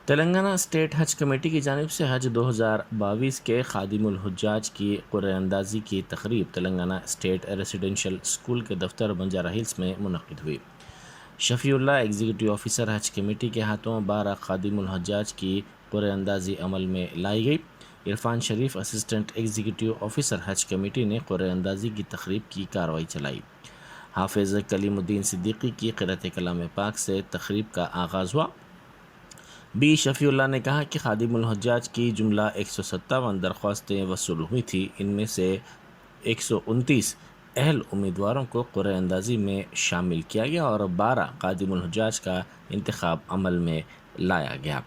Telangana state حج committee کی جانب سے حج 2022 کے خادم الحجاج کی قرعہ اندازی کی تقریب تلنگانہ اسٹیٹ ریزیڈنشل اسکول کے دفتر بنجارہ ہلز میں منعقد ہوئی۔ شفیع اللہ ایگزیکٹو آفیسر حج کمیٹی کے ہاتھوں 12 خادم الحجاج کی قرعہ اندازی عمل میں لائی گئی۔ عرفان شریف اسسٹنٹ ایگزیکٹو آفیسر حج کمیٹی نے قرعہ اندازی کی تقریب کی کارروائی چلائی۔ حافظ کلیم الدین صدیقی کی قرأت کلام پاک سے تقریب کا آغاز ہوا۔ بی شفیع اللہ نے کہا کہ خادم الحجاج کی جملہ 157 درخواستیں وصول ہوئی تھیں، ان میں سے 129 اہل امیدواروں کو قرعہ اندازی میں شامل کیا گیا اور 12 خادم الحجاج کا انتخاب عمل میں لایا گیا۔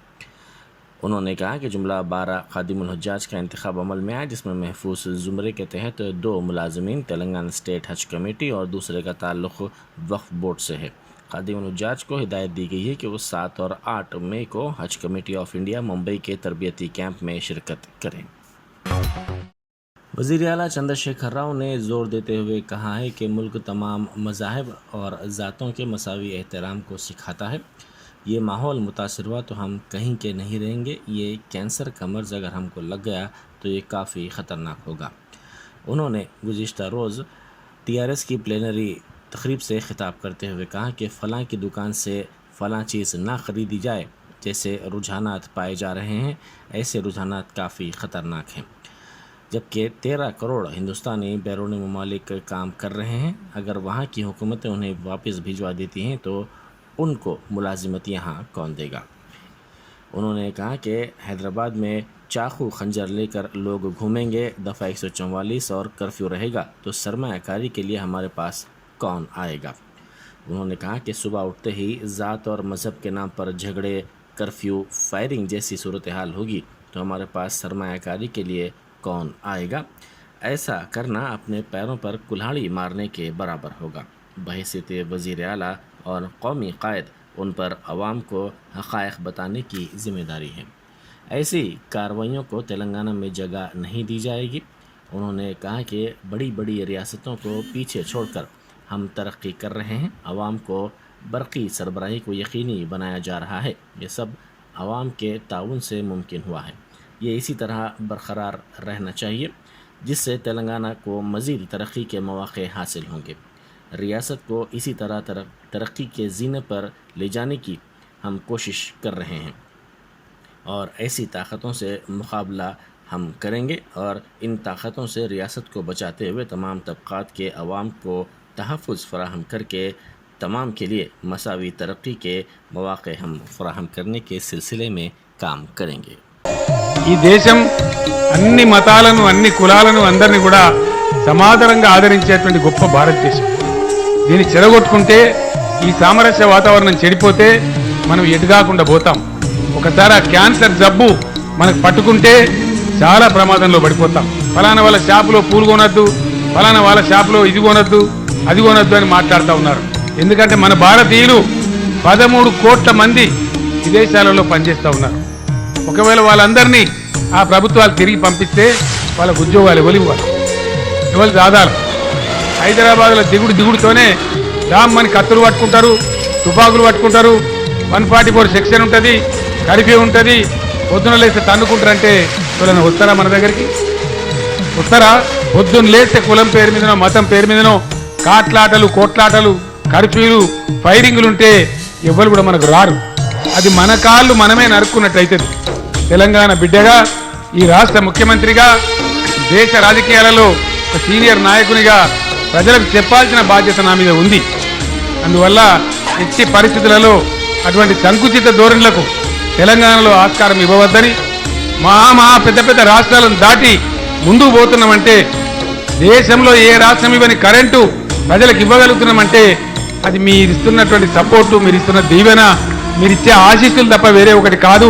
انہوں نے کہا کہ جملہ 12 خادم الحجاج کا انتخاب عمل میں آیا، جس میں محفوظ زمرے کے تحت 2 ملازمین تلنگانہ اسٹیٹ حج کمیٹی اور دوسرے کا تعلق وقف بورڈ سے ہے۔ خادم الحجاج کو ہدایت دی گئی ہے کہ وہ 7 اور 8 مئی کو حج کمیٹی آف انڈیا ممبئی کے تربیتی کیمپ میں شرکت کریں۔ وزیر اعلیٰ چندر شیکھر راؤ نے زور دیتے ہوئے کہا ہے کہ ملک تمام مذاہب اور ذاتوں کے مساوی احترام کو سکھاتا ہے۔ یہ ماحول متاثر ہوا تو ہم کہیں کے نہیں رہیں گے۔ یہ کینسر کا مرض اگر ہم کو لگ گیا تو یہ کافی خطرناک ہوگا۔ انہوں نے گزشتہ روز TRS کی پلینری تقریب سے خطاب کرتے ہوئے کہا کہ فلاں کی دکان سے فلاں چیز نہ خریدی جائے۔ جیسے رجحانات پائے جا رہے ہیں، ایسے رجحانات کافی خطرناک ہیں۔ جبکہ 13 کروڑ ہندوستانی بیرون ممالک کام کر رہے ہیں، اگر وہاں کی حکومتیں انہیں واپس بھجوا دیتی ہیں تو ان کو ملازمت یہاں کون دے گا؟ انہوں نے کہا کہ حیدرآباد میں چاقو خنجر لے کر لوگ گھومیں گے، دفعہ 144 اور کرفیو رہے گا تو سرمایہ کاری کے لیے ہمارے پاس کون آئے گا؟ انہوں نے کہا کہ صبح اٹھتے ہی ذات اور مذہب کے نام پر جھگڑے، کرفیو، فائرنگ جیسی صورتحال ہوگی تو ہمارے پاس سرمایہ کاری کے لیے کون آئے گا؟ ایسا کرنا اپنے پیروں پر کلہاڑی مارنے کے برابر ہوگا۔ بحیثیت وزیر اعلیٰ اور قومی قائد ان پر عوام کو حقائق بتانے کی ذمہ داری ہے۔ ایسی کارروائیوں کو تلنگانہ میں جگہ نہیں دی جائے گی۔ انہوں نے کہا کہ بڑی بڑی ریاستوں کو پیچھے چھوڑ کر ہم ترقی کر رہے ہیں، عوام کو برقی سربراہی کو یقینی بنایا جا رہا ہے۔ یہ سب عوام کے تعاون سے ممکن ہوا ہے۔ یہ اسی طرح برقرار رہنا چاہیے، جس سے تلنگانہ کو مزید ترقی کے مواقع حاصل ہوں گے۔ ریاست کو اسی طرح ترقی کے زینے پر لے جانے کی ہم کوشش کر رہے ہیں اور ایسی طاقتوں سے مقابلہ ہم کریں گے اور ان طاقتوں سے ریاست کو بچاتے ہوئے تمام طبقات کے عوام کو تحفظ فراہم کر کے تمام کے لیے مساوی ترقی کے مواقع ہم فراہم کرنے کے سلسلے میں کام کریں گے۔ ఈ దేశం అన్ని మతాలను అన్ని కులాలను అందరినీ కూడా సమాదరంగా ఆదరించేటువంటి గొప్ప భారతదేశం। దీన్ని చెరగొట్టుకుంటే ఈ సామరస్య వాతావరణం చెడిపోతే మనం ఎటుగాకుండా పోతాం। ఒకసారి ఆ క్యాన్సర్ జబ్బు మనకు పట్టుకుంటే చాలా ప్రమాదంలో పడిపోతాం। ఫలానా వాళ్ళ షాపులో పూలు కొనొద్దు, ఫలానా వాళ్ళ షాపులో ఇది కొనొద్దు, అది కొనొద్దు అని మాట్లాడుతూ ఉన్నారు। ఎందుకంటే మన భారతీయులు 13 కోట్ల మంది విదేశాలలో పనిచేస్తూ ఉన్నారు। ఒకవేళ వాళ్ళందరినీ ఆ ప్రభుత్వాలు తిరిగి పంపిస్తే వాళ్ళకు ఉద్యోగాలు ఎవరు దాదాలు హైదరాబాద్లో దిగుడుతోనే దామ్మని కత్తులు పట్టుకుంటారు, తుపాకులు పట్టుకుంటారు, 144 సెక్షన్ ఉంటుంది, కర్ఫ్యూ ఉంటుంది, పొద్దున లేస్తే తన్నుకుంటారంటే ఎవరైనా వస్తారా మన దగ్గరికి? వస్తారా? పొద్దున్న లేస్తే కులం పేరు మీదనో మతం పేరు మీదనో కాట్లాటలు, కోట్లాటలు, కర్ఫ్యూలు, ఫైరింగ్లు ఉంటే ఎవరు కూడా మనకు రారు। అది మన కాళ్ళు మనమే నరుక్కున్నట్లయితే తెలంగాణ బిడ్డగా, ఈ రాష్ట్ర ముఖ్యమంత్రిగా, దేశ రాజకీయాలలో ఒక సీనియర్ నాయకునిగా ప్రజలకు చెప్పాల్సిన బాధ్యత నా మీద ఉంది। అందువల్ల ఎట్టి పరిస్థితులలో అటువంటి సంకుచిత ధోరణులకు తెలంగాణలో ఆస్కారం ఇవ్వవద్దని, మహా పెద్ద పెద్ద రాష్ట్రాలను దాటి ముందుకు పోతున్నామంటే, దేశంలో ఏ రాష్ట్రం ఇవ్వని కరెంటు ప్రజలకు ఇవ్వగలుగుతున్నామంటే అది మీరు ఇస్తున్నటువంటి సపోర్టు, మీరు ఇస్తున్న దీవెన, మీరిచ్చే ఆశీస్సులు తప్ప వేరే ఒకటి కాదు,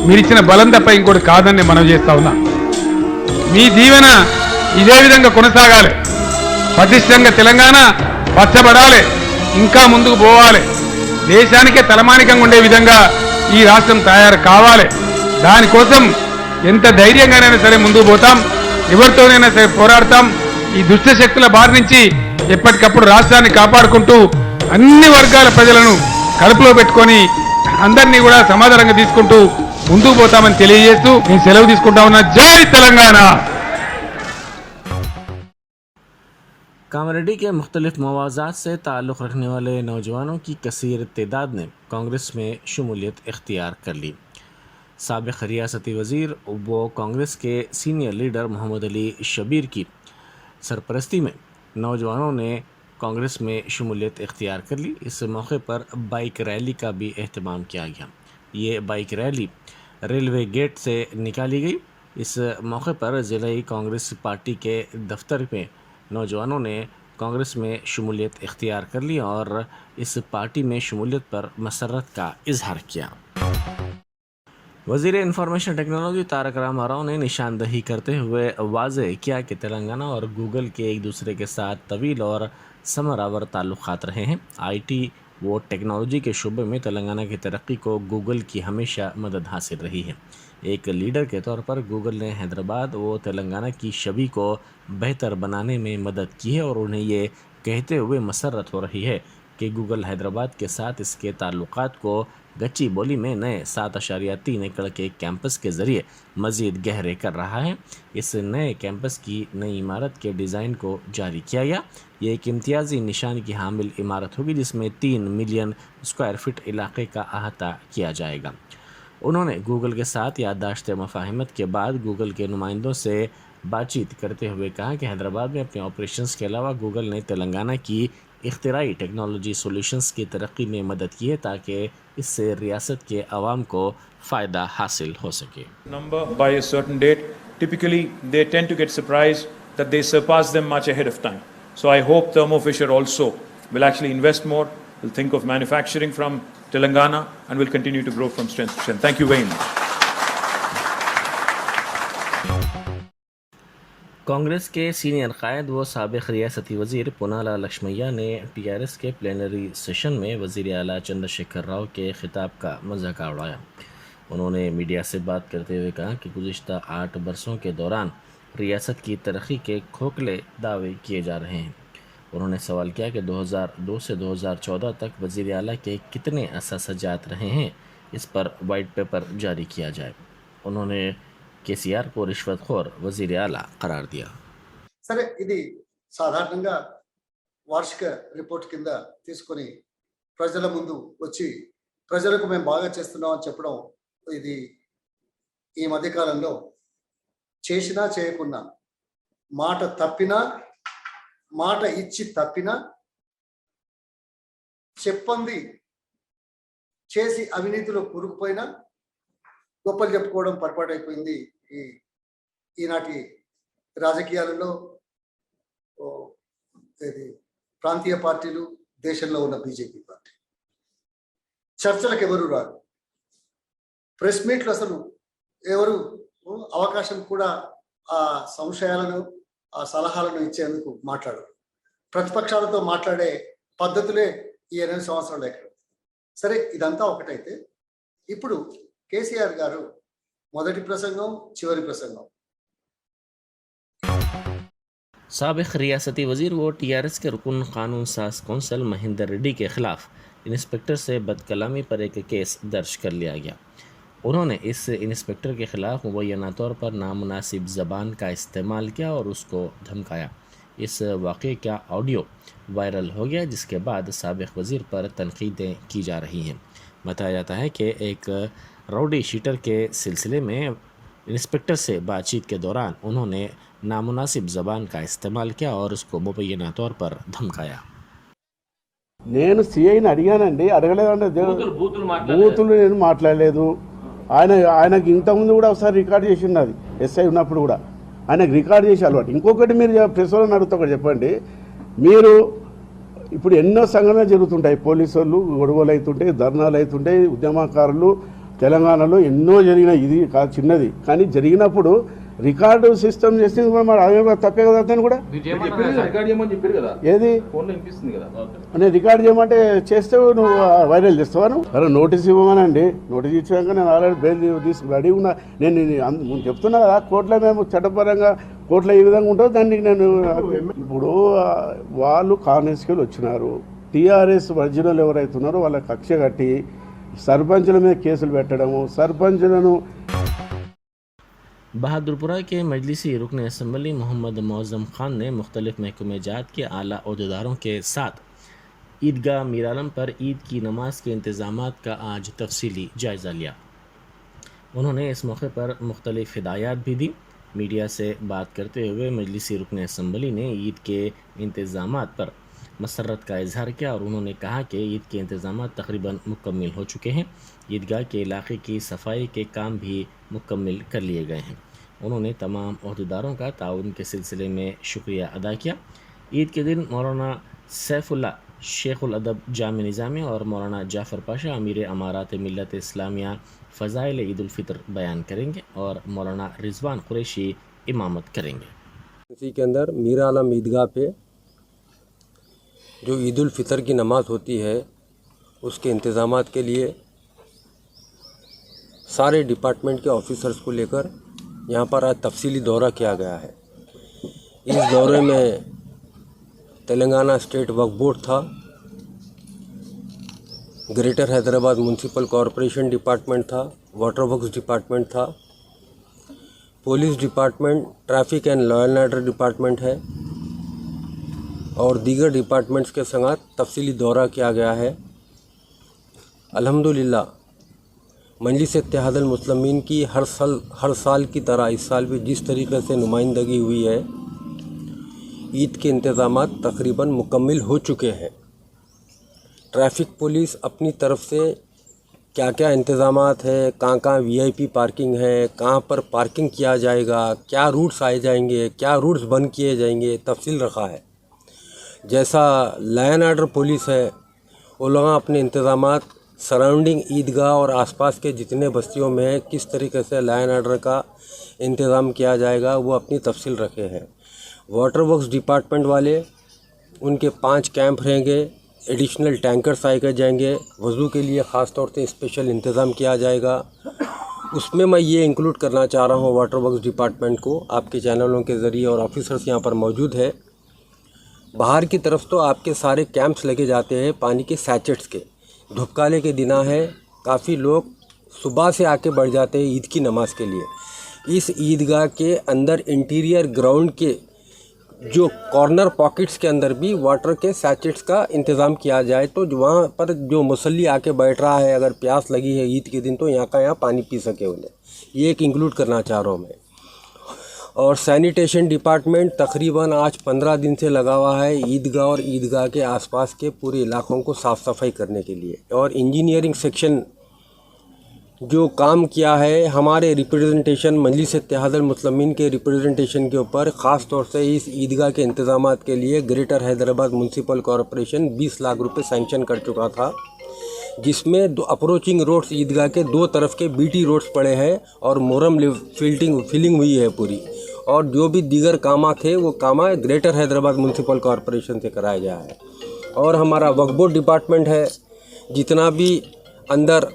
మీరిచ్చిన బలం తప్ప ఇంకోటి కాదని మనం చేస్తా ఉన్నా। మీ దీవెన ఇదే విధంగా కొనసాగాలి। పటిష్టంగా తెలంగాణ పచ్చబడాలి, ఇంకా ముందుకు పోవాలి, దేశానికే తలమానికంగా ఉండే విధంగా ఈ రాష్ట్రం తయారు కావాలి। దానికోసం ఎంత ధైర్యంగానైనా సరే ముందుకు పోతాం, ఎవరితోనైనా సరే పోరాడతాం। ఈ దుష్ట శక్తుల బారి నుంచి ఎప్పటికప్పుడు రాష్ట్రాన్ని కాపాడుకుంటూ అన్ని వర్గాల ప్రజలను కడుపులో పెట్టుకొని అందరినీ కూడా సమాధానంగా తీసుకుంటూ ముందుకు పోతామని తెలియజేస్తూ నేను సెలవు తీసుకుంటా ఉన్నా. జై తెలంగాణ. कामारेड्डी के मुख्तलिफ मवाज़ात से ताल्लुक़ रखने वाले नौजवानों की कसीर तादाद ने कांग्रेस में शमूलियत इख्तियार कर ली। साबिक़ रियासती वज़ीर व कांग्रेस के सीनियर लीडर मोहम्मद अली शबीर की सरपरस्ती में नौजवानों ने कांग्रेस में शमूलियत इख्तियार कर ली। इस मौके पर बाइक रैली का भी अहतमाम किया गया। ये बाइक रैली रेलवे गेट से निकाली गई। इस मौके पर ज़िला कांग्रेस पार्टी के दफ्तर में नौजवानों ने कांग्रेस में शमूलियत इख्तियार कर ली और इस पार्टी में शमूलियत पर मसरत का इजहार किया। वज़ीर इंफॉर्मेशन टेक्नोलॉजी तारक रामाराव ने निशानदही करते हुए वाज़ेह किया कि तेलंगाना और गूगल के एक दूसरे के साथ तवील और समरावर ताल्लुक़ात रहे हैं। आईटी व टेक्नोलॉजी के शोबे में तेलंगाना की तरक्की को गूगल की हमेशा मदद हासिल रही है। एक लीडर के तौर पर गूगल ने हैदराबाद व तेलंगाना की छवि को बेहतर बनाने में मदद की है और उन्हें ये कहते हुए मसरत हो रही है कि गूगल हैदराबाद के साथ इसके ताल्लुकात को गच्ची बोली में नए 7.3 एकड़ के कैंपस के ज़रिए मज़ीद गहरे कर रहा है। इस नए कैंपस की नई इमारत के डिज़ाइन को जारी किया गया। ये एक इम्तियाज़ी निशान की हामिल इमारत होगी जिसमें 3 मिलियन स्क्वायर फीट इलाके का अहाता किया जाएगा। उन्होंने गूगल के साथ याददाश्त मफाहिमत के बाद गूगल के नुमाइंदों से बातचीत करते हुए कहा कि हैदराबाद में अपने ऑपरेशंस के अलावा गूगल ने तेलंगाना की इख्तिराई टेक्नोलॉजी सॉल्यूशंस की तरक्की में मदद की है ताकि इससे रियासत के अवाम को फ़ायदा हासिल हो सके। Number by a certain date, typically they tend to get surprised that they surpass them much ahead of time. So I hope Thermo Fisher also will actually invest more, will think of manufacturing from Telangana and will continue to grow from strength to strength. Thank you very much. Congress के senior कायद व साबिक़ रियासती वज़ीर पुनाला लक्ष्मैया ने TRS के plenary session में वज़ीर आला चंद्रशेखर राव के ख़िताब का मजाक उड़ाया। उन्होंने मीडिया से बात करते हुए कहा कि गुज़िश्ता 8 बरसों के दौरान रियासत की तरक्की के खोखले दावे किए जा रहे हैं। उन्होंने सवाल किया कि 2002 से 2014 तक वज़ीर आला के कितने असासजात रहे हैं, इस पर वाइट पेपर जारी किया जाए। उन्होंने केसीआर को रिश्वतखोर वज़ीर आला करार दिया। సరే ఇది సాధారణంగా వార్షిక రిపోర్ట్ కింద తీసుకొని ప్రజల ముందు వచ్చి ప్రజలకు మేము బాగా చేస్తున్నాం అని చెప్పడం ఇది ఈ మధ్య కాలంలో చేసినా చేయకున్నా మాట తప్పినా మాట ఇచ్చి తప్పినా చెప్పంది చేసి అవినీతిలో కూరుకుపోయినా గొప్పలు చెప్పుకోవడం పొరపాటు అయిపోయింది ఈనాటి రాజకీయాలలో ప్రాంతీయ పార్టీలు దేశంలో ఉన్న బీజేపీ పార్టీ చర్చలకు ఎవరు రారు ప్రెస్ మీట్లు అసలు ఎవరు అవకాశం కూడా ఆ సంశయాలను ఆ సలహాలను ఇచ్చేందుకు మాట్లాడరు ప్రతిపక్షాలతో మాట్లాడే పద్ధతులే ఈ 8 సంవత్సరాలు ఎక్కడ సరే ఇదంతా ఒకటైతే ఇప్పుడు కేసీఆర్ గారు మొదటి ప్రసంగం చివరి ప్రసంగం साबिक़ रियासती वज़ीर व टीआरएस के रुकन कानून साज कौंसल महेंद्र रेड्डी के ख़िलाफ़ इंस्पेक्टर से बदकलामी पर एक केस दर्ज कर लिया गया। उन्होंने इस इंस्पेक्टर के ख़िलाफ़ मुबैना तौर पर नामुनासिब ज़बान का इस्तेमाल किया और उसको धमकाया। इस वाक़े का ऑडियो वायरल हो गया जिसके बाद साबिक़ वज़ीर पर तनक़ीदें की जा रही हैं। बताया जाता है कि एक राउडी शीटर के सिलसिले में इंस्पेक्टर से बातचीत के दौरान उन्होंने नामुनासिब ज़बान का इस्तेमाल किया और उसको मुबैना तौर पर धमकाया। నేను సిఐని అడిగానండి, అడగలేదంటే బూతులు నేను మాట్లాడలేదు. ఆయనకి ఇంతకుముందు కూడా ఒకసారి రికార్డ్ చేసింది, అది ఎస్ఐ ఉన్నప్పుడు కూడా ఆయనకు రికార్డ్ చేసి అలవాటు. ఇంకొకటి మీరు ప్రెస్ వాళ్ళని అడుగుతా ఒకటి చెప్పండి, మీరు ఇప్పుడు ఎన్నో సంఘటనలు జరుగుతుంటాయి, పోలీసు వాళ్ళు గొడవలు అవుతుంటాయి, ధర్నాలు అవుతుంటాయి, ఉద్యమకారులు తెలంగాణలో ఎన్నో జరిగినాయి. ఇది కాదు చిన్నది, కానీ జరిగినప్పుడు రికార్డు సిస్టమ్ చేసింది కూడా తప్పే కదా. అతను కూడా ఏది నేను రికార్డ్ చేయమంటే చేస్తే నువ్వు వైరల్ చేస్తావా? అరే నోటీస్ ఇవ్వమనండి, నోటీస్ ఇచ్చాక నేను ఆల్రెడీ బెయిల్ తీసుకు రెడీ ఉన్నా. నేను చెప్తున్నా కదా, కోర్టులో మేము చట్టపరంగా కోర్టులో ఈ విధంగా ఉంటుందో దానికి నేను ఇప్పుడు వాళ్ళు కాంగ్రెస్కి వచ్చినారు, టీఆర్ఎస్ ఒరిజినల్ ఎవరైతున్నారో వాళ్ళ కక్ష కట్టి సర్పంచుల మీద కేసులు పెట్టడము, సర్పంచులను बहादुरपुरा के मजलिसी रुकन असम्बली मोहम्मद मौज़म खान ने मुख्तलिफ महकमे जात के आला अहदेदारों के साथ ईदगाह मीरालम पर ईद की नमाज के इंतज़ामात का आज तफसीली जायज़ा लिया। उन्होंने इस मौके पर मुख्तलिफ हिदायत भी दी। मीडिया से बात करते हुए मजलिसी रुकन असम्बली ने ईद के इंतज़ामात पर मसरत का इजहार किया और उन्होंने कहा कि ईद के इंतज़ामात तकरीबन मुकम्मल हो चुके हैं। ईदगाह के इलाके की सफाई के काम भी मुकम्मल कर लिए गए हैं। उन्होंने तमाम अहदेदारों का ताउन के सिलसिले में शुक्रिया अदा किया। ईद के दिन मौलाना सैफुल्ला शेखुल अदब जामे निज़ामी और मौलाना जाफ़र पाशा अमीर अमारात मिल्लत इस्लामिया फ़ज़ाइल ईद उल फ़ितर बयान करेंगे और मौलाना रिज़वान कुरैशी इमामत करेंगे। इसी के अंदर मीरा आलम ईदगाह पे जो ईद उल फ़ितर की नमाज़ होती है उसके इंतज़ामात के लिए सारे डिपार्टमेंट के ऑफिसर्स को लेकर यहाँ पर आज तफसीली दौरा किया गया है। इस दौरे में तेलंगाना स्टेट वक्फ बोर्ड था, greater Hyderabad municipal corporation department था, वाटर वर्क्स डिपार्टमेंट था, police department, traffic and law and order department है और दीगर डिपार्टमेंट्स के संग तफसीली दौरा किया गया है। अल्हम्दुलिल्लाह मजलिस इत्तेहादुल मुस्लिमीन की हर साल की तरह इस साल भी जिस तरीके से नुमाइंदगी हुई है, ईद के इंतज़ामात तकरीबन मुकम्मल हो चुके हैं। ट्रैफिक पुलिस अपनी तरफ से क्या क्या इंतज़ामात है, कहाँ VIP पार्किंग है, कहाँ पर पार्किंग किया जाएगा, क्या रूट्स आए जाएंगे, क्या रूट्स बंद किए जाएंगे, तफसील रखा है। जैसा लॉ एंड ऑर्डर पुलिस है, वो लोग अपने इंतज़ामात सराउंडिंग ईदगाह और आसपास के जितने बस्तियों में किस तरीके से लॉ एंड ऑर्डर का इंतज़ाम किया जाएगा वो अपनी तफसील रखे हैं। वाटर वर्क्स डिपार्टमेंट वाले, उनके 5 कैंप रहेंगे, एडिशनल टैंकर्स आए जाएंगे, वज़ू के लिए ख़ास तौर से स्पेशल इंतज़ाम किया जाएगा। उसमें मैं ये इंक्लूड करना चाह रहा हूँ वाटर वर्क्स डिपार्टमेंट को, आपके चैनलों के ज़रिए और ऑफिसर्स यहाँ पर मौजूद है। बाहर की तरफ तो आपके सारे कैंप्स लगे जाते हैं पानी के सैचेट्स के। धुपकाले के दिना है, काफ़ी लोग सुबह से आके बढ़ जाते हैं ईद की नमाज़ के लिए। इस ईदगाह के अंदर इंटीरियर ग्राउंड के जो कॉर्नर पॉकेट्स के अंदर भी वाटर के सैचेट्स का इंतज़ाम किया जाए, तो वहाँ पर जो मुसल्ली आके बैठ रहा है, अगर प्यास लगी है ईद के दिन तो यहाँ पानी पी सके उन्हें, ये एक इंक्लूड करना चाह रहा हूँ मैं। और सैनिटेशन डिपार्टमेंट तकरीबन आज 15 दिन से लगा हुआ है ईदगाह और ईदगाह के आसपास के पूरे इलाकों को साफ़ सफाई करने के लिए। और इंजीनियरिंग सेक्शन जो काम किया है, हमारे रिप्रेजेंटेशन मजलिस इत्तेहादुल मुस्लिमीन के रिप्रेजेंटेशन के ऊपर ख़ास तौर से इस ईदगाह के इंतज़ामात के लिए greater Hyderabad municipal corporation 20 lakh रुपए सैंक्शन कर चुका था, जिसमें अप्रोचिंग रोड्स ईदगाह के 2 तरफ के BT रोड्स पड़े हैं और मोरम फिलिंग हुई है पूरी। और जो भी दीगर कामा थे वो कामा ग्रेटर हैदराबाद म्यूनसिपल कॉरपोरेशन से कराया गया है। और हमारा वक्फ बोर्ड डिपार्टमेंट है, जितना भी अंदर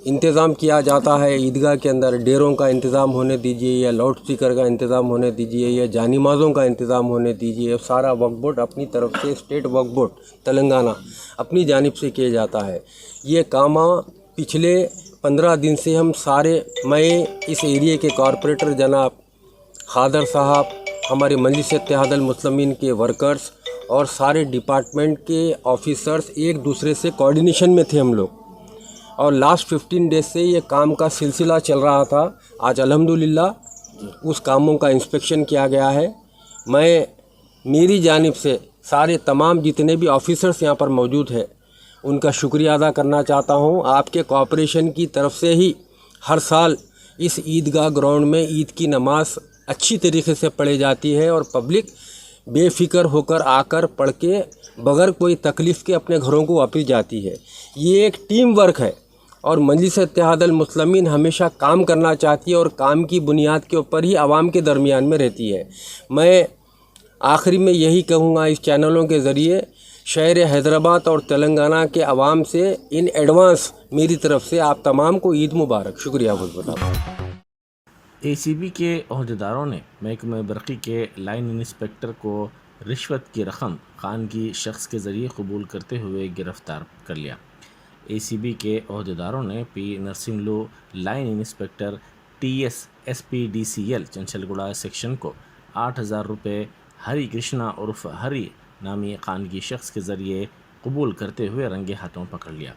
इंतज़ाम किया जाता है ईदगाह के अंदर, डेरों का इंतज़ाम होने दीजिए या लाउड स्पीकर का इंतज़ाम होने दीजिए या जानिमाज़ों का इंतज़ाम होने दीजिए, सारा वक्फ बोर्ड अपनी तरफ से, स्टेट वक्फ बोर्ड तेलंगाना अपनी जानिब से किया जाता है। ये काम पिछले 15 दिन से हम सारे, मैं इस एरिया के कॉरपोरेटर जनाब खादर साहब, हमारे मजलिस इत्तेहादुल मुस्लिमीन के वर्कर्स और सारे डिपार्टमेंट के ऑफिसर्स एक दूसरे से कोऑर्डिनेशन में थे हम लोग। और लास्ट 15 डेज से ये काम का सिलसिला चल रहा था। आज अल्हम्दुलिल्लाह उस कामों का इंस्पेक्शन किया गया है। मैं मेरी जानिब से सारे तमाम जितने भी ऑफिसर्स यहाँ पर मौजूद हैं उनका शुक्रिया अदा करना चाहता हूँ। आपके कॉपरेशन की तरफ से ही हर साल इस ईदगाह ग्राउंड में ईद की नमाज अच्छी तरीके से पढ़ी जाती है और पब्लिक बेफिक्र होकर आकर पढ़ के बगैर कोई तकलीफ़ के अपने घरों को वापस जाती है। ये एक टीम वर्क है और मजलिस इत्तेहादुल मुस्लिमीन हमेशा काम करना चाहती है और काम की बुनियाद के ऊपर ही आवाम के दरमियान में रहती है। मैं आखिरी में यही कहूँगा इस चैनलों के ज़रिए शहर हैदराबाद और तेलंगाना के अवाम से इन एडवांस मेरी तरफ से आप तमाम को ईद मुबारक। शुक्रिया बहुत बहुत। ACB के अहदेदारों ने महकमे बरक़ी के लाइन इंस्पेक्टर को रिश्वत की रकम खान की शख्स के ज़रिए कबूल करते हुए गिरफ़्तार कर लिया। ACB के अहदेदारों ने P Narsimhulu line inspector TS SPDCL Chanchalguda section को 8,000 रुपये हरि कृष्णा उर्फ हरि नामी खानगी शख्स के ज़रिए कबूल करते हुए रंगे हाथों पकड़ लिया।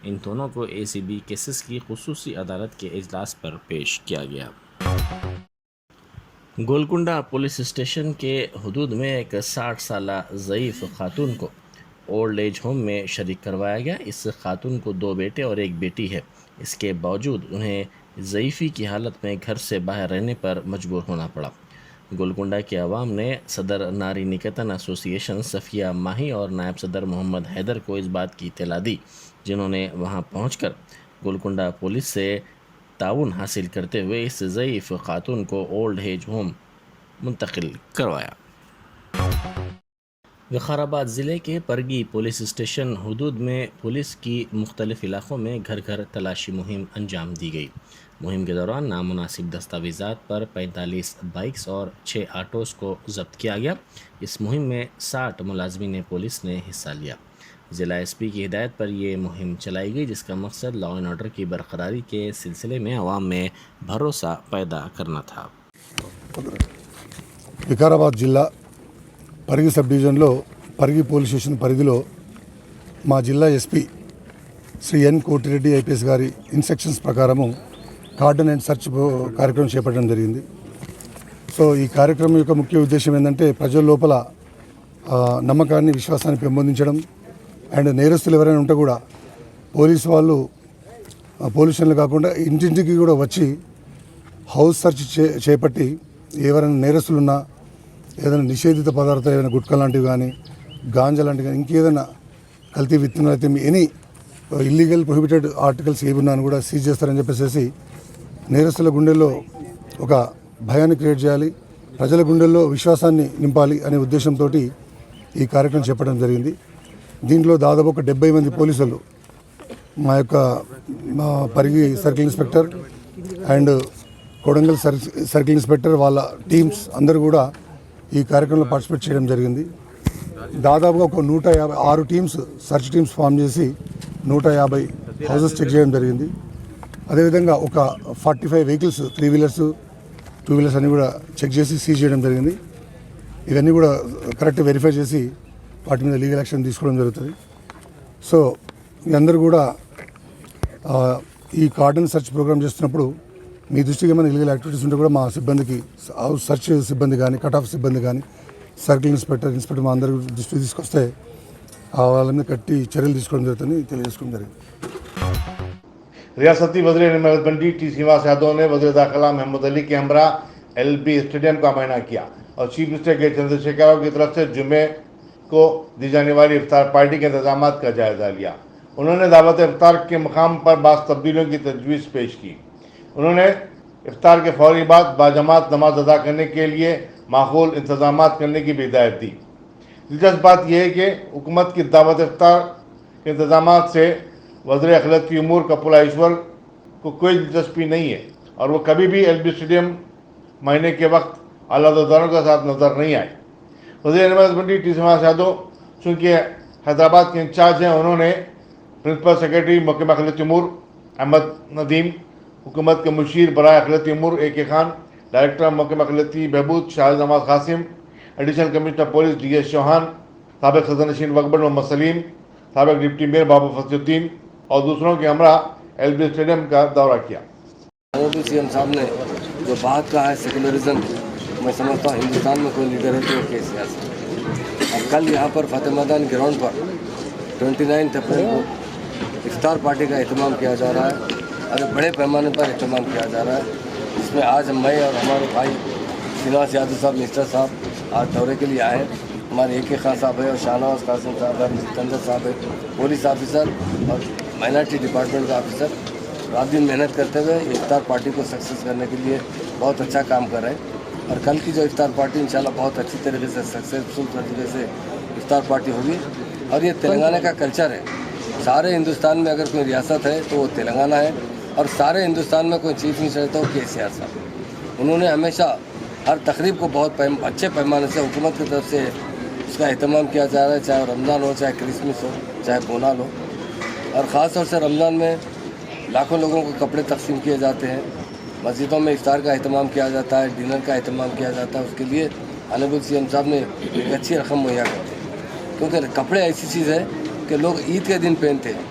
इन दोनों को ACB केसेस की खुसूसी अदालत के इजलास पर पेश किया गया। गोलकुंडा पुलिस स्टेशन के हदूद में एक 60 साल ज़ईफ़ खातून को ओल्ड एज होम में शरीक करवाया गया। इस खातून को 2 बेटे और 1 बेटी है। इसके बावजूद उन्हें ज़ईफ़ी की हालत में घर से बाहर रहने पर मजबूर होना पड़ा। गोलकुंडा के अवाम ने सदर नारी निकेतन एसोसिएशन सफ़िया माही और नायब सदर मोहम्मद हैदर को इस बात की इत्तला दी, जिन्होंने वहां पहुंचकर गोलकुंडा पुलिस से ताउन हासिल करते हुए इस ज़ईफ़ खातून को ओल्ड एज होम मुंतकिल करवाया। विकाराबाद ज़िले के परगी पुलिस स्टेशन हदूद में पुलिस की मुख्तलिफ़ इलाक़ों में घर घर तलाशी मुहिम अंजाम दी गई। मुहिम के दौरान नामुनासिब दस्तावेज़ात पर 45 बाइक्स और 6 आटोज़ को ज़ब्त किया गया। इस मुहिम में 60 मुलाजमीन पुलिस ने हिस्सा लिया। ज़िला SP की हिदायत पर यह मुहिम चलाई गई, जिसका मकसद लॉ एंड ऑर्डर की बरकरारी के सिलसिले में अवाम में भरोसा पैदा करना था। వికారాబాద్ జిల్లా పరిగి సబ్ డివిజన్లో పరిగి పోలీస్ స్టేషన్ పరిధిలో మా జిల్లా ఎస్పీ శ్రీ ఎన్ కోటిరెడ్డి ఐపీఎస్ గారి ఇన్స్ట్రక్షన్స్ ప్రకారము కార్డన్ అండ్ సర్చ్ కార్యక్రమం చేపట్టడం జరిగింది. సో ఈ కార్యక్రమం యొక్క ముఖ్య ఉద్దేశం ఏంటంటే ప్రజల లోపల నమ్మకాన్ని విశ్వాసాన్ని పెంపొందించడం అండ్ నేరస్తులు ఎవరైనా ఉంటే కూడా పోలీసు వాళ్ళు పోలీస్ స్టేషన్లు కాకుండా ఇంటింటికి కూడా వచ్చి హౌస్ సర్చ్ చేపట్టి ఎవరైనా నేరస్తులున్నా ఏదైనా నిషేధిత పదార్థాలు ఏదైనా గుట్కా లాంటివి కానీ గాంజా లాంటివి కానీ ఇంకేదైనా కల్తీ విత్తనాలు అయితే ఎనీ ఇల్లీగల్ ప్రొహిబిటెడ్ ఆర్టికల్స్ ఏమున్నా కూడా సీజ్ చేస్తారని చెప్పేసి నేరస్తుల గుండెల్లో ఒక భయాన్ని క్రియేట్ చేయాలి, ప్రజల గుండెల్లో విశ్వాసాన్ని నింపాలి అనే ఉద్దేశంతో ఈ కార్యక్రమం చేపట్టడం జరిగింది. దీంట్లో దాదాపు ఒక 70 మంది పోలీసులు మా యొక్క Parigi circle inspector and Kodangal circle inspector వాళ్ళ టీమ్స్ అందరూ కూడా ఈ కార్యక్రమంలో పార్టిసిపేట్ చేయడం జరిగింది. దాదాపుగా ఒక 156 టీమ్స్ సర్చ్ టీమ్స్ ఫామ్ చేసి 150 హౌసెస్ చెక్ చేయడం జరిగింది. అదేవిధంగా ఒక 45 వెహికల్స్ 3 వీలర్స్ 2 వీలర్స్ అన్నీ కూడా చెక్ చేసి సీజ్ చేయడం జరిగింది. ఇవన్నీ కూడా కరెక్ట్ వెరిఫై చేసి వాటి మీద లీగల్ యాక్షన్ తీసుకోవడం జరుగుతుంది. సో మీ అందరూ కూడా ఈ కార్డన్ సర్చ్ ప్రోగ్రామ్ చేస్తున్నప్పుడు మీ దృష్టికి ఏమైనా ఇల్లీగల్ యాక్టివిటీస్ ఉంటే కూడా మా సిబ్బందికి హౌస్ సర్చ్ సిబ్బంది కానీ కట్ ఆఫ్ సిబ్బంది కానీ సర్కిల్ ఇన్స్పెక్టర్ మా అందరి దృష్టికి తీసుకొస్తే వాళ్ళ మీద కట్టి చర్యలు తీసుకోవడం జరుగుతుందని తెలియజేసుకోవడం జరిగింది. रियासती वज़ीर नियामत मंडी टी श्रीनिवास यादव ने वज़ीर दाखिला महमूद अली के हमरा LB स्टेडियम का मुआयना किया और चीफ मिनिस्टर के चंद्रशेखर राव की तरफ से जुमे को दी जाने वाली इफ्तार पार्टी के इंतजाम का जायजा लिया। उन्होंने दावत इफ्तार के मकाम पर बाज़ तब्दीलियों की तजवीज़ पेश की। उन्होंने इफ्तार के फौरी बाद बाजमात नमाज अदा करने के लिए माहौल इंतजाम करने की भी हिदायत दी। दिलचस्प बात यह है कि हुकूमत की दावत इफ्तार के इंतजाम से वज़ीर अखिलती उमूर कपुला ईश्वर को कोई दिलचस्पी नहीं है और वो कभी भी LB स्टेडियम महीने के वक्त आलादारों के साथ नज़र नहीं आए। वज़ीर नियामत मंडी टी श्रीनिवास यादव चूँकि हैदराबाद के इंचार्ज हैं, उन्होंने प्रिंसिपल सेक्रेटरी महकमा अखिलती उमूर अहमद नदीम, हुकूमत के मुशीर बराए अखिलती उमूर AK खान, डायरेक्टर महकमा अखिलती बहबूद Shahid Nawaz Qasim, additional commissioner police DS Chauhan, साबिक खजानशीन वकबन मोहम्मद सलीम, साबिक डिप्टी मेयर बाबू फसीउद्दीन और दूसरों के हमरा LB स्टेडियम का दौरा किया। CM साहब ने जो बात कहा है सेकुलरिज्म, मैं समझता हूँ हिंदुस्तान में कोई लीडर है तो वो KCR साहब। और कल यहाँ पर फतेह मैदान ग्राउंड पर 29 अप्रैल को इफ्तार पार्टी का एहतमाम किया जा रहा है और बड़े पैमाने पर एहतमाम किया जा रहा है, जिसमें आज मैं और हमारे भाई श्रीनिवास यादव साहब मिनिस्टर साहब आज दौरे के लिए आए हैं। हमारे AK खान साहब है और शाहनवाज कासिम साहब है, सिकंदर साहब है, पुलिस ऑफिसर और माइनॉरिटी डिपार्टमेंट का ऑफिसर रात दिन मेहनत करते हुए इफ्तार पार्टी को सक्सेस करने के लिए बहुत अच्छा काम कर रहे हैं। और कल की जो इफ्तार पार्टी इंशाल्लाह बहुत अच्छी तरीके से सक्सेसफुल तरीके से इफ्तार पार्टी होगी। और ये तेलंगाना का कल्चर है, सारे हिंदुस्तान में अगर कोई रियासत है तो वो तेलंगाना है और सारे हिंदुस्तान में कोई चीफ मिनिस्टर है तो KCR साहब। उन्होंने हमेशा हर तकरीब को बहुत अच्छे पैमाने से हुकूमत की तरफ से उसका एहतमाम किया जा रहा है, चाहे रमज़ान हो, चाहे क्रिसमस हो, चाहे बोनाल हो। اور خاص طور سے رمضان میں لاکھوں لوگوں کو کپڑے تقسیم کیے جاتے ہیں، مسجدوں میں افطار کا اہتمام کیا جاتا ہے، ڈنر کا اہتمام کیا جاتا ہے. اس کے لیے آنریبل سی ایم صاحب نے ایک اچھی رقم مہیا کرتے ہیں، کیونکہ کپڑے ایسی چیز ہے کہ لوگ عید کے دن پہنتے ہیں.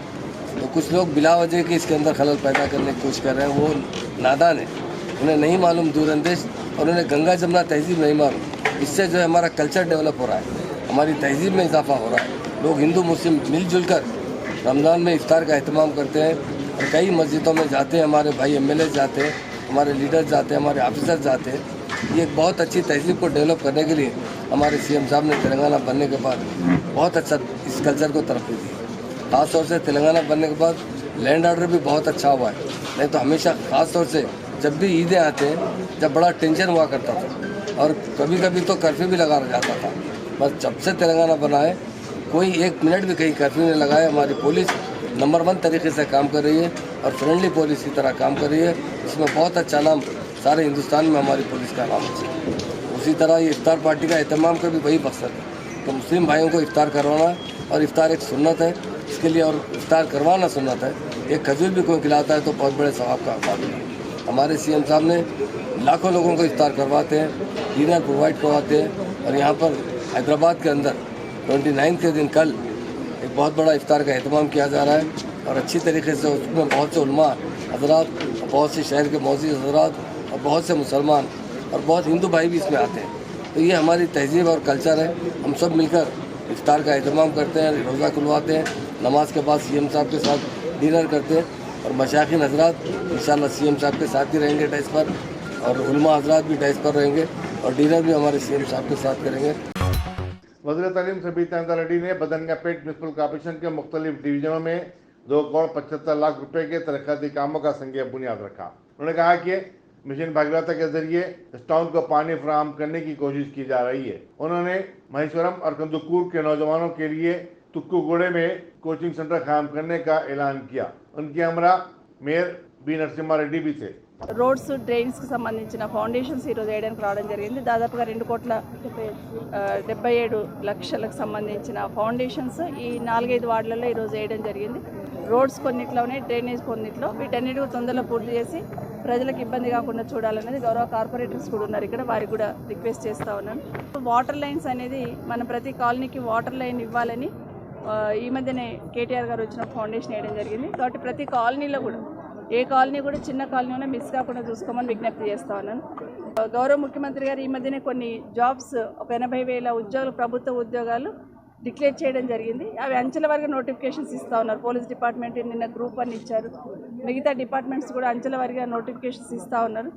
تو کچھ لوگ بلا وجہ کے اس کے اندر خلل پیدا کرنے کی کوشش کر رہے ہیں، وہ نادان ہیں، انہیں نہیں معلوم، دور اندیش، اور انہیں گنگا جمنا تہذیب نہیں معلوم. اس سے جو ہے ہمارا کلچر ڈیولپ ہو رہا ہے، ہماری تہذیب میں اضافہ ہو رہا ہے. لوگ ہندو مسلم مل جل کر رمضان میں افطار کا اہتمام کرتے ہیں، اور کئی مسجدوں میں جاتے ہیں، ہمارے بھائی ایم ایل اے جاتے ہیں، ہمارے لیڈر جاتے ہیں، ہمارے آفیسر جاتے ہیں. یہ ایک بہت اچھی تہذیب کو ڈیولپ کرنے کے لیے ہمارے سی ایم صاحب نے تلنگانہ بننے کے بعد بہت اچھا اس کلچر کو ترقی دی. خاص طور سے تلنگانہ بننے کے بعد لینڈ آرڈر بھی بہت اچھا ہوا ہے. نہیں تو ہمیشہ خاص طور سے جب بھی عیدیں آتے ہیں جب بڑا ٹینشن ہوا کرتا تھا، اور کبھی کبھی تو کرفیو بھی لگا جاتا تھا. بس جب سے تلنگانہ بنا ہے کوئی ایک منٹ بھی کہیں کرفیو نہیں لگایا. ہماری پولیس نمبر 1 طریقے سے کام کر رہی ہے اور فرینڈلی پولیس کی طرح کام کر رہی ہے. اس میں بہت اچھا نام سارے ہندوستان میں ہماری پولیس کا نام ہے. اسی طرح یہ افطار پارٹی کا اہتمام کا بھی وہی مقصد ہے کہ مسلم بھائیوں کو افطار کروانا، اور افطار ایک سنت ہے اس کے لیے، اور افطار کروانا سنت ہے. ایک کھجور بھی کوئی کھلاتا ہے تو بہت بڑے ثواب کا کام ہے. ہمارے سی ایم صاحب نے لاکھوں لوگوں کو افطار کرواتے ہیں، ڈنر پرووائڈ کرواتے ہیں. اور یہاں پر حیدرآباد کے اندر 29 کے دن کل ایک بہت بڑا افطار کا اہتمام کیا جا رہا ہے، اور اچھی طریقے سے اس میں بہت سے علماء حضرات، بہت سے شہر کے معزز حضرات، اور بہت سے مسلمان اور بہت ہندو بھائی بھی اس میں آتے ہیں. تو یہ ہماری تہذیب اور کلچر ہے. ہم سب مل کر افطار کا اہتمام کرتے ہیں، روزہ کھلواتے ہیں، نماز کے بعد سی ایم صاحب کے ساتھ ڈنر کرتے ہیں. اور مشائخین حضرات انشاءاللہ سی ایم صاحب کے ساتھ ہی رہیں گے ڈیس پر، اور علماء حضرات بھی ڈیس پر رہیں گے، اور ڈنر بھی ہمارے سی ایم صاحب کے ساتھ کریں گے. وزیر تعلیم سبیتا ریڈی نے بدنگا پیٹ میونسپل کارپوریشن کے مختلف ڈویژنوں میں 2,75,00,000 روپے کے ترقیاتی کاموں کا سنگ بنیاد رکھا. انہوں نے کہا کہ مشن بھاگیرتا کے ذریعے اس ٹاؤن کو پانی فراہم کرنے کی کوشش کی جا رہی ہے. انہوں نے مہیشورم اور کندکور کے نوجوانوں کے لیے تکو گوڑے میں کوچنگ سینٹر قائم کرنے کا اعلان کیا. ان کی ہمراہ మేయర్ బి నరసింహ రెడ్డి بھی تھے. రోడ్స్ డ్రైన్స్కి సంబంధించిన ఫౌండేషన్స్ ఈరోజు వేయడానికి రావడం జరిగింది. దాదాపుగా 2,77,00,000లకు సంబంధించిన ఫౌండేషన్స్ ఈ 4-5 వార్డులలో ఈరోజు వేయడం జరిగింది. రోడ్స్ కొన్నిట్లోనే, డ్రైనేజ్ కొన్నిట్లో, వీటన్నిటి తొందరలో పూర్తి చేసి ప్రజలకు ఇబ్బంది కాకుండా చూడాలనేది గౌరవ కార్పొరేటర్స్ కూడా ఉన్నారు ఇక్కడ, వారికి కూడా రిక్వెస్ట్ చేస్తూ ఉన్నాను. వాటర్ లైన్స్ అనేది మన ప్రతి కాలనీకి వాటర్ లైన్ ఇవ్వాలని ఈ మధ్యనే కేటీఆర్ గారు వచ్చిన ఫౌండేషన్ వేయడం జరిగింది. కాబట్టి ప్రతి కాలనీలో కూడా, ఏ కాలనీ కూడా చిన్న కాలనీలోనే మిస్ కాకుండా చూసుకోమని విజ్ఞప్తి చేస్తా ఉన్నాను. గౌరవ ముఖ్యమంత్రి గారు ఈ మధ్యనే కొన్ని జాబ్స్, ఒక 80,000 ఉద్యోగాలు, ప్రభుత్వ ఉద్యోగాలు డిక్లేర్ చేయడం జరిగింది. అవి అంచెల వారీగా నోటిఫికేషన్స్ ఇస్తూ ఉన్నారు. పోలీస్ డిపార్ట్మెంట్ నిన్న గ్రూప్ 1 ఇచ్చారు, మిగతా డిపార్ట్మెంట్స్ కూడా అంచెల వారీగా నోటిఫికేషన్స్ ఇస్తూ ఉన్నారు.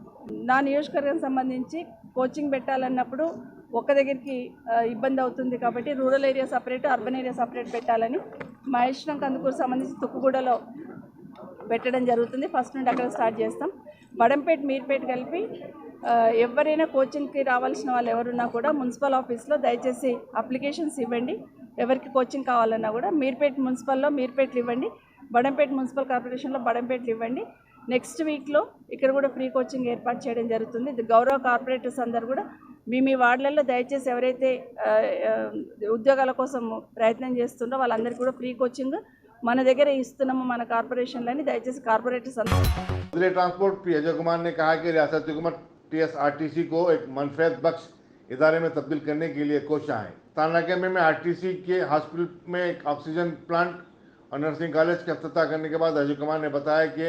నా నియోజకవర్గం సంబంధించి కోచింగ్ పెట్టాలన్నప్పుడు ఒక్క దగ్గరికి ఇబ్బంది అవుతుంది కాబట్టి rural area separate, urban area separate పెట్టాలని మహేశ్వరం కందుకూరు సంబంధించి తుక్కుగూడలో పెట్టడం జరుగుతుంది. ఫస్ట్ నుండి అక్కడ స్టార్ట్ చేస్తాం. బడంపేట, మీర్పేట కలిపి ఎవరైనా కోచింగ్కి రావాల్సిన వాళ్ళు ఎవరున్నా కూడా మున్సిపల్ ఆఫీస్లో దయచేసి అప్లికేషన్స్ ఇవ్వండి. ఎవరికి కోచింగ్ కావాలన్నా కూడా మీర్పేట మున్సిపల్లో మీర్పేటలు ఇవ్వండి, బడంపేట మున్సిపల్ కార్పొరేషన్లో బడంపేటలు ఇవ్వండి. నెక్స్ట్ వీక్లో ఇక్కడ కూడా ఫ్రీ కోచింగ్ ఏర్పాటు చేయడం జరుగుతుంది. గౌరవ కార్పొరేటర్స్ అందరూ కూడా మీ వార్డులలో దయచేసి ఎవరైతే ఉద్యోగాల కోసం ప్రయత్నం చేస్తుండో వాళ్ళందరికీ కూడా ఫ్రీ కోచింగ్ మన దగ్గర ఇస్తున్నాము, మన కార్పొరేషన్లని దయచేసి కార్పొరేటర్స్ అందరూ. ट्रांसपोर्ट पी अजय कुमार ने कहा कि रियासती हुकूमत TSRTC को एक मनफैत बख्श इदारे में तब्दील करने के लिए कोशिश है. तानाके में RTC के हॉस्पिटल में एक ऑक्सीजन प्लांट और नर्सिंग कॉलेज का अफ्ताह करने के बाद अजय कुमार ने बताया कि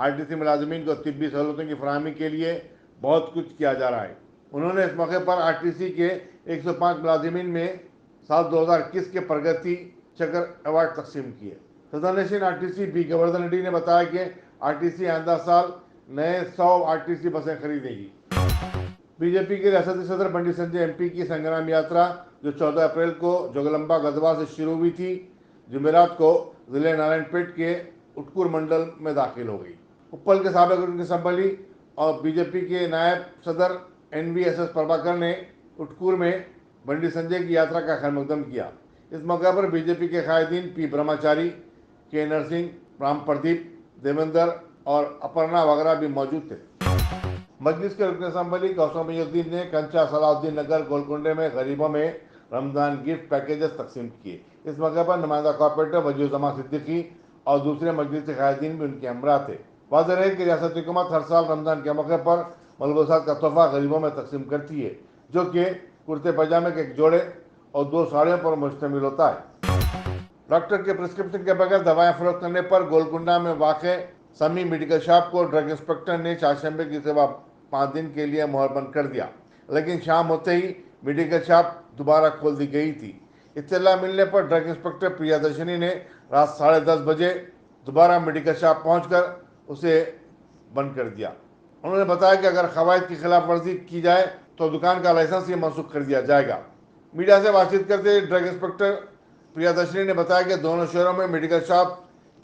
RTC मुलाजमीन को तिब्बी सहूलतों की फराहमी के लिए बहुत कुछ किया जा रहा है. उन्होंने इस मौके पर RTC के 105 मुलाजमीन में साल 2021 के प्रगति चक्र अवार्ड तकसीम किए. सदर RTC बी गोवर्धन रेड्डी ने बताया कि RTC आइंदा साल नए 100 RTC बसें खरीदेगी. बीजेपी के रियासती सदर बंडी संजय MP की संग्राम यात्रा जो 14 अप्रैल को जोगलंबा गदवा से शुरू हुई थी, जुमेरात को जिले नारायणपेट के उटकूर मंडल में दाखिल हो गई. उप्पल के साबिक संभली और बीजेपी के नायब सदर NVSS प्रभाकर ने उटकूर में बंडी संजय की यात्रा का खैरमकदम किया. इस मौके पर बीजेपी के कायदीन P ब्रह्मचारी, K नरसिंह, राम प्रदीप, देवेंद्र और अपर्णा वगैरह भी मौजूद थे. मजलिस के रुकन असम्बली कौसम महीउद्दीन ने कंचा सलाउद्दीन नगर गोलकुंडे में गरीबों में रमजान गिफ्ट पैकेजेस तकसीम किए. इस मौके पर नुमाइंदा कॉर्पोरेटर वजीर जमा सिद्दीकी और दूसरे मजलिस कायदीन भी उनके हमरा थे। वाज़ेह है कि रियासती हुकूमत हर साल रमज़ान के मौके पर मलबूसात का तोहफा गरीबों में तकसीम करती है, जो कि कुर्ते पैजामे के एक जोड़े और 2 साड़ियों पर मुश्तमिल होता है। डॉक्टर के प्रिस्क्रिप्शन के बगैर दवाएं फरोख्त करने पर गोलकुंडा में वाक़ समी मेडिकल शॉप को ड्रग इंस्पेक्टर ने चारशंबे की सुबह 5 दिन के लिए मोहर बंद कर दिया, लेकिन शाम होते ही मेडिकल शॉप दोबारा खोल दी गई थी। इत्तला मिलने पर ड्रग इंस्पेक्टर प्रियदर्शनी ने रात 10:30 बजे दोबारा मेडिकल शॉप पहुंचकर उसे बंद कर दिया। उन्होंने बताया कि अगर क़वाइद की खिलाफ वर्जी की जाए तो दुकान का लाइसेंस ही मनसूख कर दिया जाएगा। मीडिया से बातचीत करते हुए ड्रग इंस्पेक्टर प्रियदर्शनी ने बताया कि दोनों शहरों में मेडिकल शॉप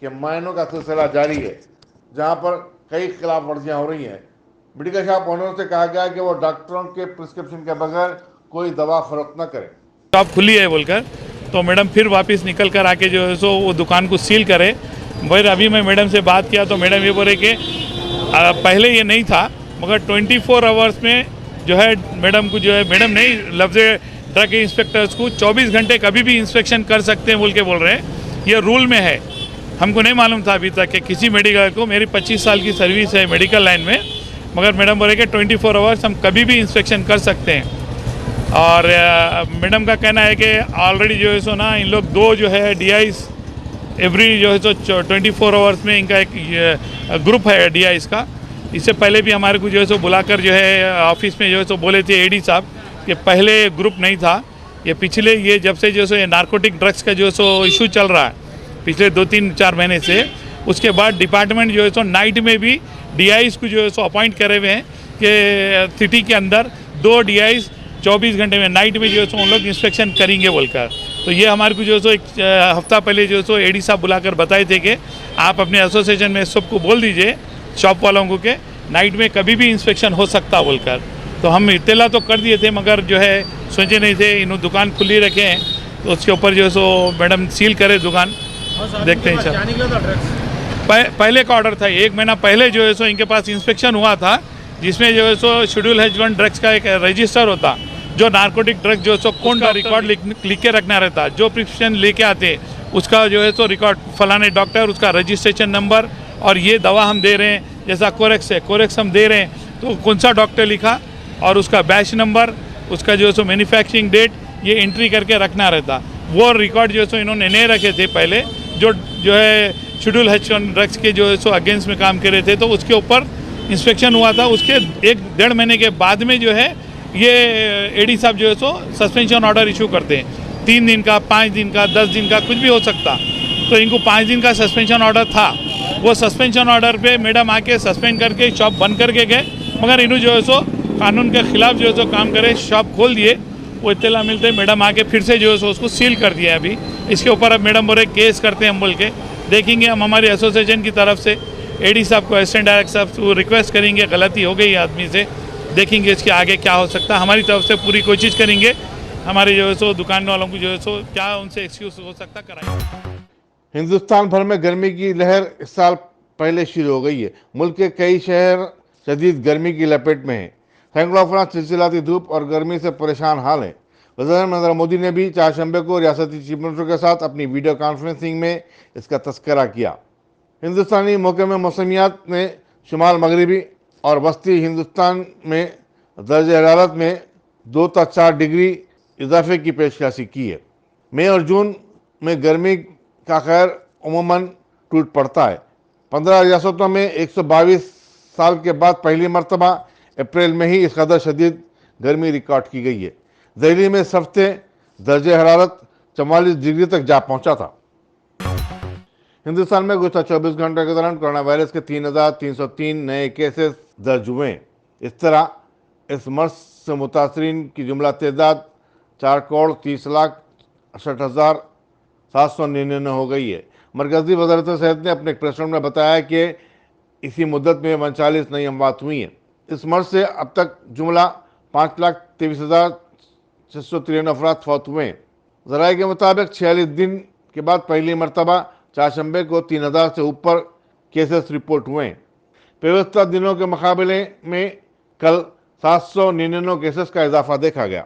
के मायनों का सिलसिला जारी है, जहां पर कई खिलाफ वर्जियाँ हो रही हैं। मेडिकल शॉप ओनरों से कहा गया है कि वो डॉक्टरों के प्रिस्क्रिप्शन के बगैर कोई दवा फरोख्त न करें। शॉप खुली है बोलकर तो मैडम फिर वापस निकल कर आके जो है सो वो दुकान को सील करे। फिर अभी मैं मैडम से बात किया तो मैडम ये बोले कि पहले ये नहीं था, मगर 24 आवर्स में जो है मैडम को जो है मैडम नहीं लफ्ज़ ड्रग इंस्पेक्टर्स को 24 घंटे कभी भी इंस्पेक्शन कर सकते हैं बोल के बोल रहे हैं। ये रूल में है। हमको नहीं मालूम था अभी तक कि किसी मेडिकल को, मेरी 25 साल की सर्विस है मेडिकल लाइन में, मगर मैडम बोले कि 24 आवर्स हम कभी भी इंस्पेक्शन कर सकते हैं। और मैडम का कहना है कि ऑलरेडी जो है सो ना इन लोग 2 जो है DIs एवरी जो है सो 24 आवर्स में इनका एक ग्रुप है DIs का। इससे पहले भी हमारे को जो है सो बुलाकर जो है ऑफिस में जो है सो बोले थे AD साहब कि पहले ग्रुप नहीं था, ये पिछले ये जब से जो है सो ये नारकोटिक ड्रग्स का जो है सो इशू चल रहा है पिछले 2-3-4 महीने से, उसके बाद डिपार्टमेंट जो है सो नाइट में भी DIs को जो है सो अपॉइंट करे हुए हैं कि सिटी के अंदर 2 DIs 24 घंटे में नाइट में जो है सो उन लोग इंस्पेक्शन करेंगे बोलकर। तो ये हमारे को जो है सो एक हफ्ता पहले जो है सो AD साहब बुलाकर बताए थे कि आप अपने एसोसिएशन में सबको बोल दीजिए शॉप वालों को कि नाइट में कभी भी इंस्पेक्शन हो सकता बोलकर। तो हम इत्तला तो कर दिए थे, मगर जो है सोचे नहीं थे इन्होंने दुकान खुली रखे हैं तो उसके ऊपर जो है सो मैडम सील करे दुकान। देखते हैं सर, पहले का ऑर्डर था, 1 महीना पहले जो है सो इनके पास इंस्पेक्शन हुआ था, जिसमें जो है सो शेड्यूल H1 ड्रग्स का एक रजिस्टर होता, जो नारकोटिक ड्रग्स जो है सो कौन का रिकॉर्ड लिख के रखना रहता, जो प्रिस्क्रिप्शन लेके आते उसका जो है सो रिकॉर्ड फलाने डॉक्टर, उसका रजिस्ट्रेशन नंबर, और ये दवा हम दे रहे हैं जैसा कोरेक्स हम दे रहे हैं तो कौन सा डॉक्टर लिखा और उसका बैच नंबर, उसका जो है सो मैन्युफैक्चरिंग डेट, ये एंट्री करके रखना रहता। वो रिकॉर्ड जो है सो इन्होंने नहीं रखे थे पहले, जो है शेड्यूल H1 ड्रग्स के जो है सो अगेंस्ट में काम कर रहे थे, तो उसके ऊपर इंस्पेक्शन हुआ था। उसके 1-1.5 महीने के बाद में जो है ये AD साहब जो है सो सस्पेंशन ऑर्डर इशू करते हैं, 3 दिन का, 5 दिन का, 10 दिन का, कुछ भी हो सकता। तो इनको 5 दिन का सस्पेंशन ऑर्डर था। वो सस्पेंशन ऑर्डर पे मैडम आके सस्पेंड करके शॉप बंद करके गए, मगर इन्हों जो है सो कानून के खिलाफ जो है सो काम करे, शॉप खोल दिए। वो इत्तला मिलते मैडम आके फिर से जो है सो उसको सील कर दिया। अभी इसके ऊपर अब मैडम बोले केस करते हैं हम बोल के, देखेंगे हम हमारी एसोसिएशन की तरफ से AD साहब को, असिस्टेंट डायरेक्टर साहब को रिक्वेस्ट करेंगे, गलती हो गई आदमी से, देखेंगे इसके आगे क्या हो सकता है। हमारी तरफ से पूरी कोशिश करेंगे, हमारे जो है सो दुकान वालों को जो है सो क्या उनसे एक्सक्यूज हो सकता कराएंगे। हिंदुस्तान भर में गर्मी की लहर इस साल पहले शुरू हो गई है। मुल्क के कई शहर शदीद गर्मी की लपेट में हैं। सैकड़ों अफराद चिलचिलाती धूप और गर्मी से परेशान हाल हैं। वज़ीर नरेंद्र मोदी ने भी चारशंबे को रियासती चीफ मिनिस्टर के साथ अपनी वीडियो कॉन्फ्रेंसिंग में इसका तस्करा किया। हिंदुस्तानी मौसम मौसमियात ने शुमाल मगरबी और वस्ती हिंदुस्तान में दर्ज हरारत में 2 से 4 डिग्री इजाफे की पेशकशी की है। मई और जून में गर्मी का खैर उमूमन टूट पड़ता है। 15 रियासतों में 122 साल के बाद पहली मरतबा अप्रैल में ही इस कदर शदीद गर्मी रिकॉर्ड की गई है। दिल्ली में इस हफ्ते दर्ज हरारत 44 डिग्री तक जा पहुंचा था। हिंदुस्तान में गुज़श्ता 24 घंटों के दौरान कोरोना वायरस के 3,303 नए केसेस दर्ज हुए। इस तरह इस मर्ज से मुतासरीन की जुमला तादाद 4,30,68,799 हो गई है। मरकज़ी वज़ारत सेहत ने अपने एक प्रेस नोट में बताया कि इसी मुद्दत में 39 नई अमवात हुई हैं। इस मर्ज से अब तक जुमला 5,23,693 अफराद फौत हुए हैं। ज़राए के मुताबिक 46 दिन के बाद पहली मरतबा चारशंबे को 3,000 से ऊपर केसेस रिपोर्ट हुए हैं। पेवस्ता दिनों के मुकाबले में कल 799 केसेस का इजाफा देखा गया।